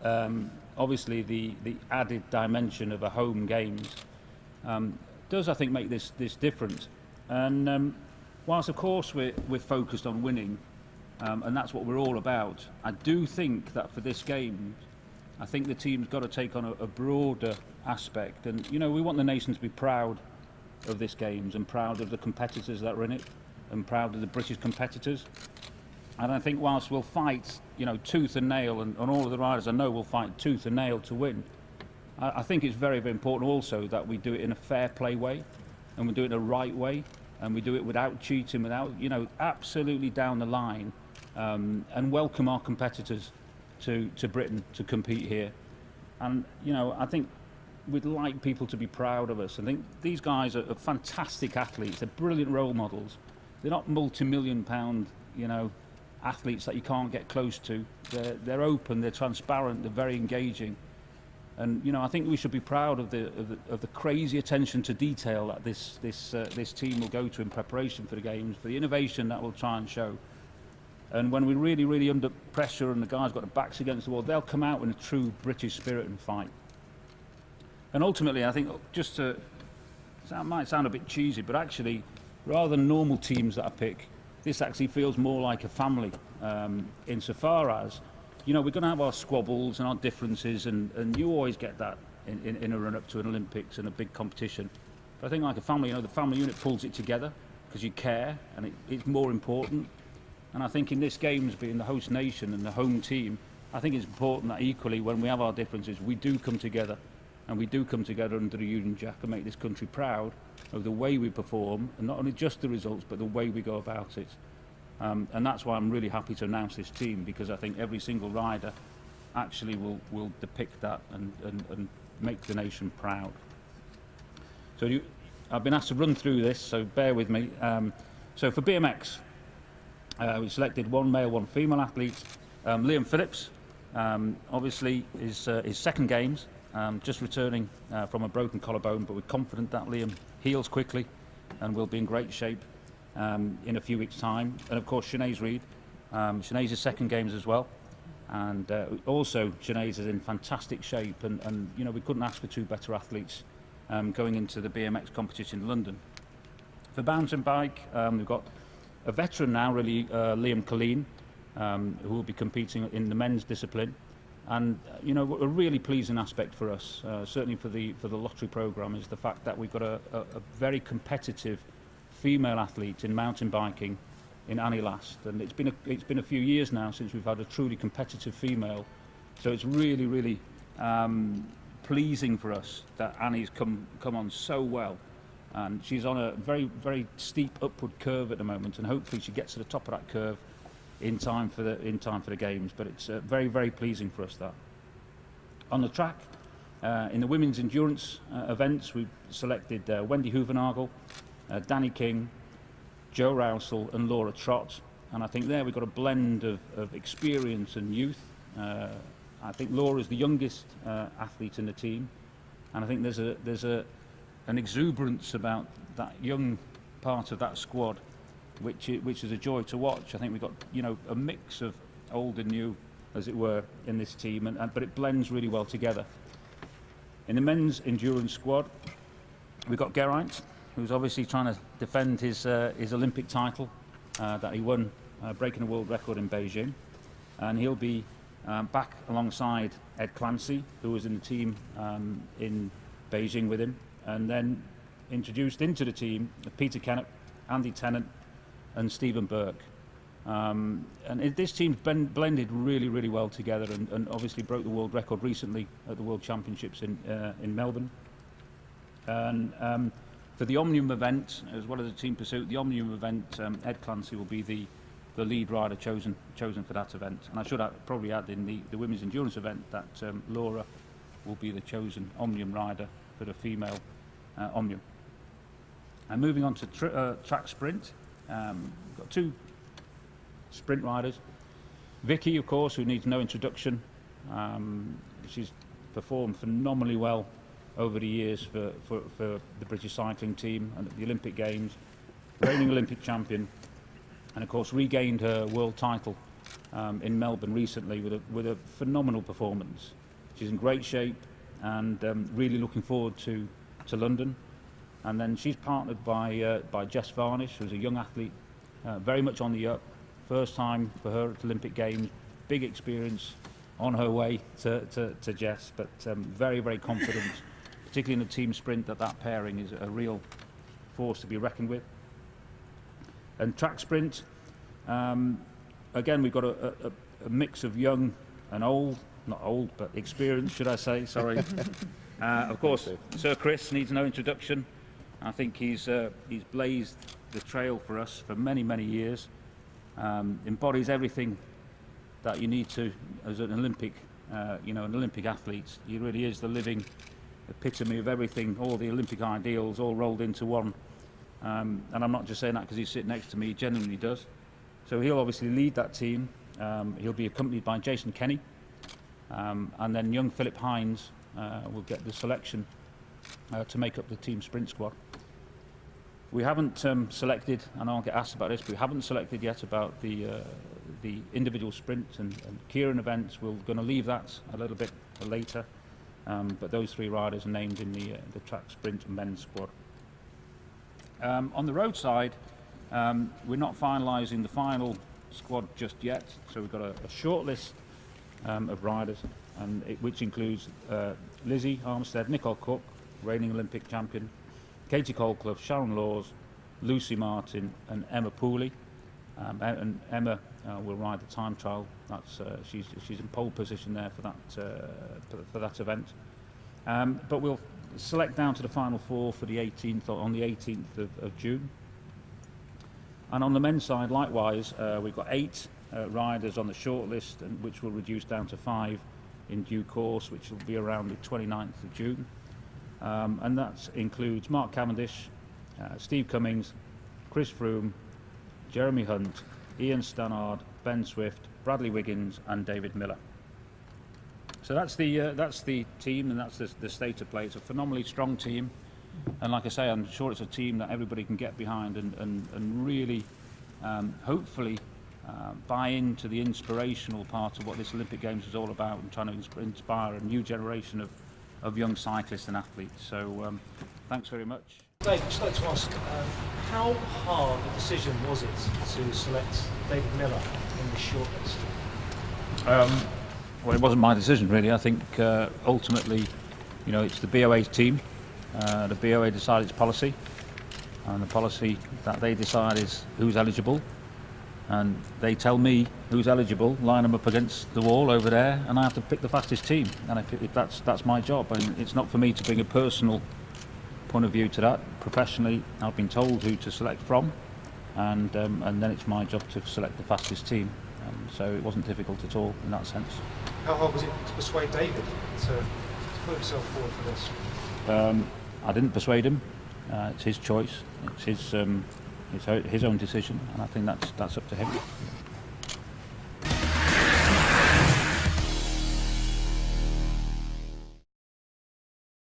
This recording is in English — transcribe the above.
Obviously, the added dimension of a home games does, I think, make this different. And whilst, of course, we're focused on winning, and that's what we're all about, I do think that for this game, I think the team's got to take on a broader aspect. And, you know, we want the nation to be proud of this games and proud of the competitors that are in it and proud of the British competitors. And I think whilst we'll fight, you know, tooth and nail, and all of the riders I know will fight tooth and nail to win, I think it's very, very important also that we do it in a fair play way, and we do it in a right way, and we do it without cheating, without, you know, absolutely down the line, and welcome our competitors to Britain to compete here. And, you know, I think we'd like people to be proud of us. I think these guys are fantastic athletes. They're brilliant role models. They're not multi-million pound, you know, athletes that you can't get close to. They're open, they're transparent, they're very engaging. And, you know, I think we should be proud of the crazy attention to detail that this team will go to in preparation for the games, for the innovation that we'll try and show. And when we're really, really under pressure and the guys got their backs against the wall, they'll come out in a true British spirit and fight. And ultimately, I think, that might sound a bit cheesy, but actually, rather than normal teams that I pick, this actually feels more like a family, insofar as, you know, we're going to have our squabbles and our differences, and you always get that in a run-up to an Olympics and a big competition. But I think like a family, you know, the family unit pulls it together because you care, and it's more important. And I think in this games, being the host nation and the home team, I think it's important that equally, when we have our differences, we do come together, and we do come together under the Union Jack and make this country proud of the way we perform, and not only just the results, but the way we go about it. And that's why I'm really happy to announce this team, because I think every single rider actually will depict that and make the nation proud. So I've been asked to run through this, so bear with me. So for BMX, we selected one male, one female athlete. Liam Phillips, obviously his second games, just returning from a broken collarbone, but we're confident that Liam heals quickly and will be in great shape in a few weeks' time. And of course, Sinead Reid. Sinead's second games as well. And also, Sinead is in fantastic shape, and you know, we couldn't ask for two better athletes going into the BMX competition in London. For mountain bike, we've got a veteran now, really, Liam Colleen, who will be competing in the men's discipline. And you know, a really pleasing aspect for us, certainly for the lottery programme, is the fact that we've got a very competitive female athlete in mountain biking in Annie Last, and it's been a few years now since we've had a truly competitive female. So it's really, really pleasing for us that Annie's come on so well, and she's on a very, very steep upward curve at the moment, and hopefully she gets to the top of that curve in time for the games. But it's very, very pleasing for us that. On the track, in the women's endurance events, we've selected Wendy Hoovenagel, Danny King, Joe Rousel and Laura Trott, and I think there we've got a blend of experience and youth. I think Laura's the youngest athlete in the team, and I think there's an exuberance about that young part of that squad, which is a joy to watch. I think we've got, you know, a mix of old and new, as it were, in this team, but it blends really well together. In the men's endurance squad, we've got Geraint, who's obviously trying to defend his Olympic title that he won, breaking a world record in Beijing, and he'll be back alongside Ed Clancy, who was in the team in Beijing with him, and then introduced into the team Peter Kennett, Andy Tennant and Stephen Burke. And this team's blended really, really well together, and obviously broke the world record recently at the World Championships in Melbourne. And for the Omnium event, as well as the team pursuit, the Omnium event, Ed Clancy will be the lead rider chosen for that event. And I should probably add in the women's endurance event that Laura will be the chosen Omnium rider for the female Omnium. And moving on to track sprint, we've got two sprint riders. Vicky, of course, who needs no introduction. She's performed phenomenally well over the years for the British cycling team and at the Olympic Games, reigning Olympic champion, and of course regained her world title in Melbourne recently with a phenomenal performance. She's in great shape and really looking forward to London. And then she's partnered by Jess Varnish, who's a young athlete, very much on the up. First time for her at Olympic Games, big experience on her way to Jess, but very, very confident, particularly in the team sprint, that pairing is a real force to be reckoned with. And track sprint, again, we've got a mix of young and old, not old, but experienced, should I say, sorry. Of course, Sir Chris needs no introduction. I think he's blazed the trail for us for many, many years. Embodies everything that you need to as an Olympic, an Olympic athlete. He really is the living epitome of everything, all the Olympic ideals, all rolled into one. And I'm not just saying that because he's sitting next to me, he genuinely does. So he'll obviously lead that team. He'll be accompanied by Jason Kenny, and then young Philip Hines will get the selection to make up the team sprint squad. We haven't selected, and I'll get asked about this, but we haven't selected yet about the individual sprint and Kieran events. We're going to leave that a little bit later, but those 3 riders are named in the track sprint men's squad. On the road side, we're not finalising the final squad just yet, so we've got a short list of riders, and which includes Lizzie Armstead, Nicole Cook, reigning Olympic champion, Katie Colclough, Sharon Laws, Lucy Martin and Emma Pooley. And Emma will ride the time trial. She's in pole position there for that event. But we'll select down to the final 4 for the 18th on the 18th of June. And on the men's side, likewise, we've got 8 riders on the short list, which will reduce down to 5 in due course, which will be around the 29th of June. And that includes Mark Cavendish, Steve Cummings, Chris Froome, Jeremy Hunt, Ian Stannard, Ben Swift, Bradley Wiggins and David Miller. So that's the team, and that's the state of play. It's a phenomenally strong team, and like I say, I'm sure it's a team that everybody can get behind and really hopefully buy into the inspirational part of what this Olympic Games is all about, and trying to inspire a new generation of young cyclists and athletes. So thanks very much. Dave, I'd just like to ask, how hard a decision was it to select David Miller in the shortlist? Well, it wasn't my decision really. I think ultimately, it's the BOA's team. The BOA decides its policy, and the policy that they decide is who's eligible, and they tell me who's eligible, line them up against the wall over there, and I have to pick the fastest team. And if that's my job, and it's not for me to bring a personal point of view to that. Professionally, I've been told who to select from, and then it's my job to select the fastest team. So it wasn't difficult at all in that sense. How hard was it to persuade David to put himself forward for this? I didn't persuade him. It's his choice. It's his own decision, and I think that's up to him.